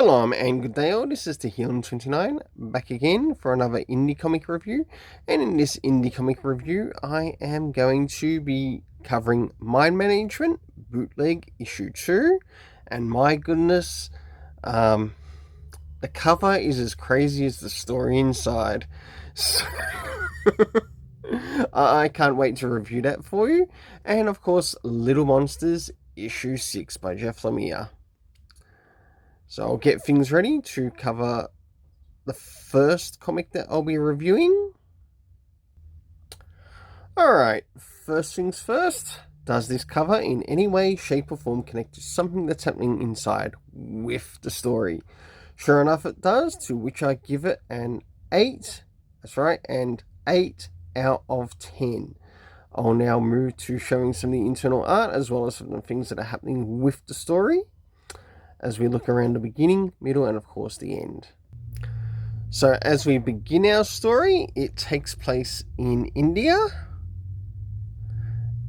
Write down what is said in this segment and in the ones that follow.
Shalom and good day all, this is Tehiln29 back again for another indie comic review, and in this indie comic review I am going to be covering Mind Management Bootleg Issue 2, and my goodness, the cover is as crazy as the story inside, so I can't wait to review that for you, and of course Little Monsters Issue 6 by Jeff Lemire. So I'll get things ready to cover the first comic that I'll be reviewing. Alright, first things first. Does this cover in any way, shape or form connect to something that's happening inside with the story? Sure enough it does, to which I give it an 8. That's right, and 8 out of 10. I'll now move to showing some of the internal art as well as some of the things that are happening with the story, as we look around the beginning, middle, and of course the end. So as we begin our story, it takes place in India,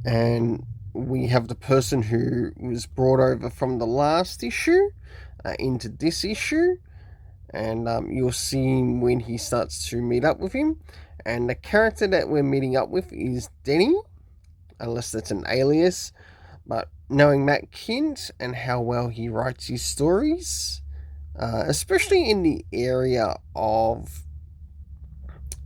and we have the person who was brought over from the last issue into this issue, and you'll see when he starts to meet up with him. And the character that we're meeting up with is Denny, unless that's an alias, but knowing Matt Kint and how well he writes his stories, especially in the area of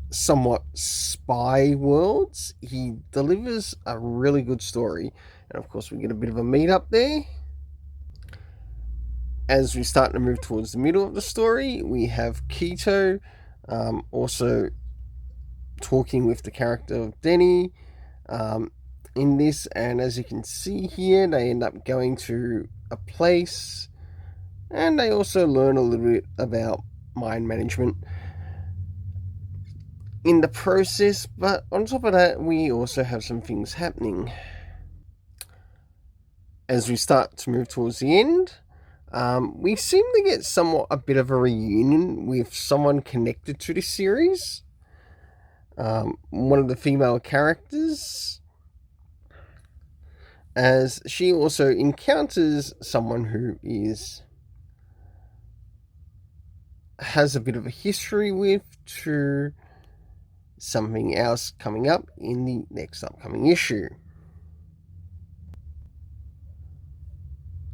somewhat spy worlds, he delivers a really good story. And of course we get a bit of a meet up there. As we start to move towards the middle of the story, we have Keto also talking with the character of Denny in this, and as you can see here, they end up going to a place and they also learn a little bit about mind management in the process. But on top of that, we also have some things happening. As we start to move towards the end, we seem to get somewhat a bit of a reunion with someone connected to this series. One of the female characters, as she also encounters someone who has a bit of a history with, to something else coming up in the next upcoming issue.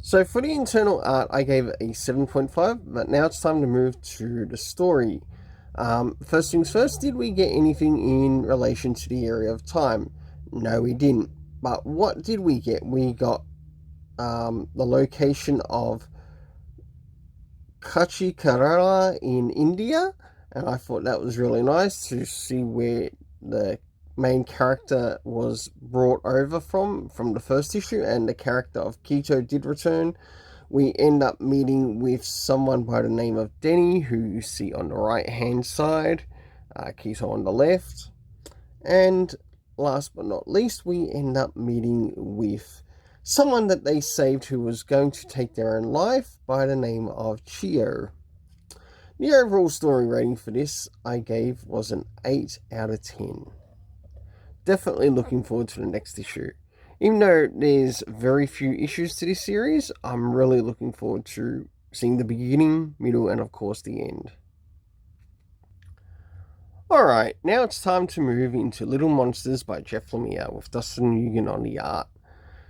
So for the internal art, I gave it a 7.5, but now it's time to move to the story. First things first, did we get anything in relation to the area of time? No, we didn't. But what did we get? We got the location of Kachikarala in India, and I thought that was really nice to see where the main character was brought over from the first issue, and the character of Keto did return. We end up meeting with someone by the name of Denny, who you see on the right hand side, Keto on the left, and last but not least, we end up meeting with someone that they saved who was going to take their own life by the name of Chio. The overall story rating for this I gave was an 8 out of 10. Definitely looking forward to the next issue. Even though there's very few issues to this series, I'm really looking forward to seeing the beginning, middle, and of course the end. Alright, now it's time to move into Little Monsters by Jeff Lemire with Dustin Nguyen on the art.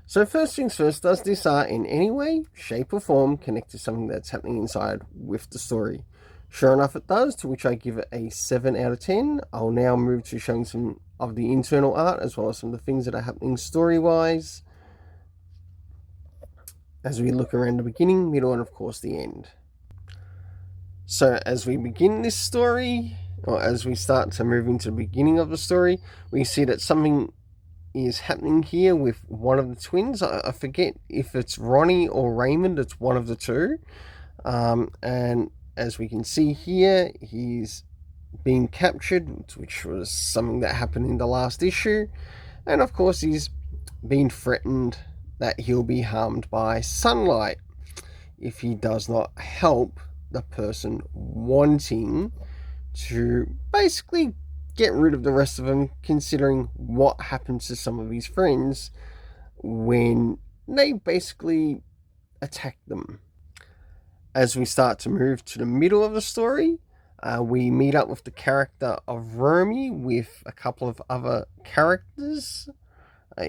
So first things first, does this art in any way, shape or form connect to something that's happening inside with the story? Sure enough it does, to which I give it a 7 out of 10. I'll now move to showing some of the internal art as well as some of the things that are happening story-wise, as we look around the beginning, middle, and of course the end. So as we begin this story, or as we start to move into the beginning of the story, we see that something is happening here with one of the twins. I forget if it's Ronnie or Raymond, it's one of the two. And as we can see here, he's being captured, which was something that happened in the last issue. And of course he's been threatened that he'll be harmed by sunlight if he does not help the person wanting to basically get rid of the rest of them, considering what happens to some of his friends when they basically attack them. as we start to move to the middle of the story, we meet up with the character of Romy with a couple of other characters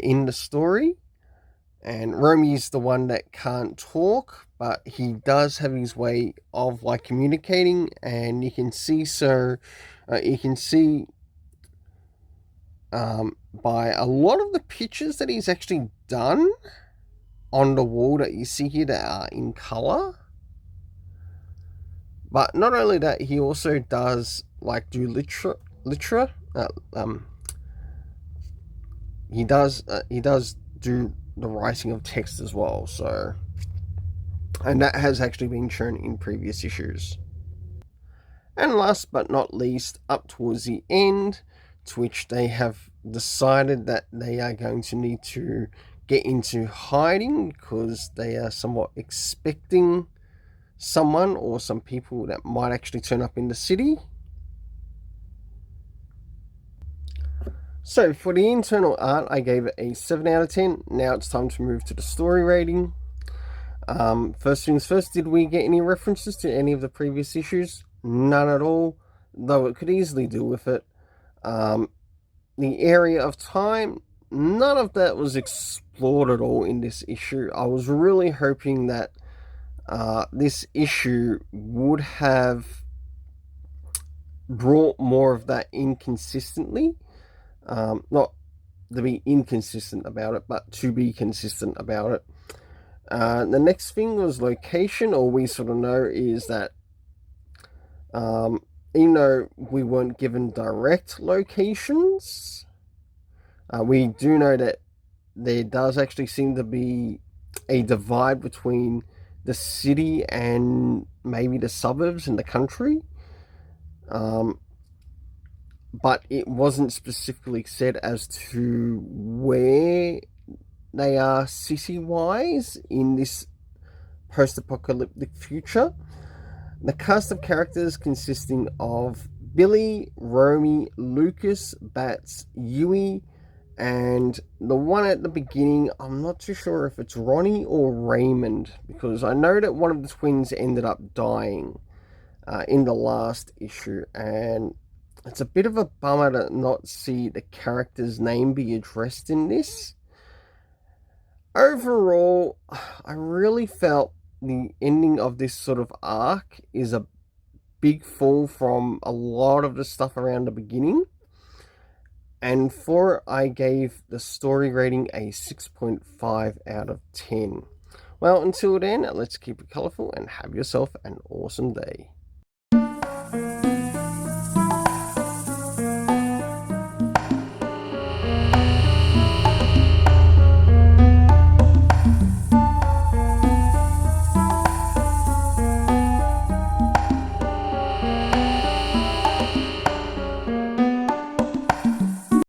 in the story. And Romy's the one that can't talk, but he does have his way of like communicating, and you can see by a lot of the pictures that he's actually done on the wall that you see here that are in color. But not only that, he also does like do literature. He does do the writing of text as well. So, and that has actually been shown in previous issues. And last but not least, up towards the end, to which they have decided that they are going to need to get into hiding because they are somewhat expecting someone or some people that might actually turn up in the city. So for the internal art, I gave it a 7 out of 10. Now it's time to move to the story rating. First things first, did we get any references to any of the previous issues? None at all, though it could easily do with it. The area of time, none of that was explored at all in this issue. I was really hoping that this issue would have brought more of that inconsistently. Not to be inconsistent about it, but to be consistent about it. The next thing was location. All we sort of know is that even though we weren't given direct locations, we do know that there does actually seem to be a divide between the city and maybe the suburbs in the country. But it wasn't specifically said as to where they are city-wise in this post-apocalyptic future. The cast of characters consisting of Billy, Romy, Lucas, Bats, Yui, and the one at the beginning, I'm not too sure if it's Ronnie or Raymond, because I know that one of the twins ended up dying in the last issue, and it's a bit of a bummer to not see the character's name be addressed in this. Overall, I really felt the ending of this sort of arc is a big fall from a lot of the stuff around the beginning. And for it, I gave the story rating a 6.5 out of 10. Well, until then, let's keep it colourful and have yourself an awesome day.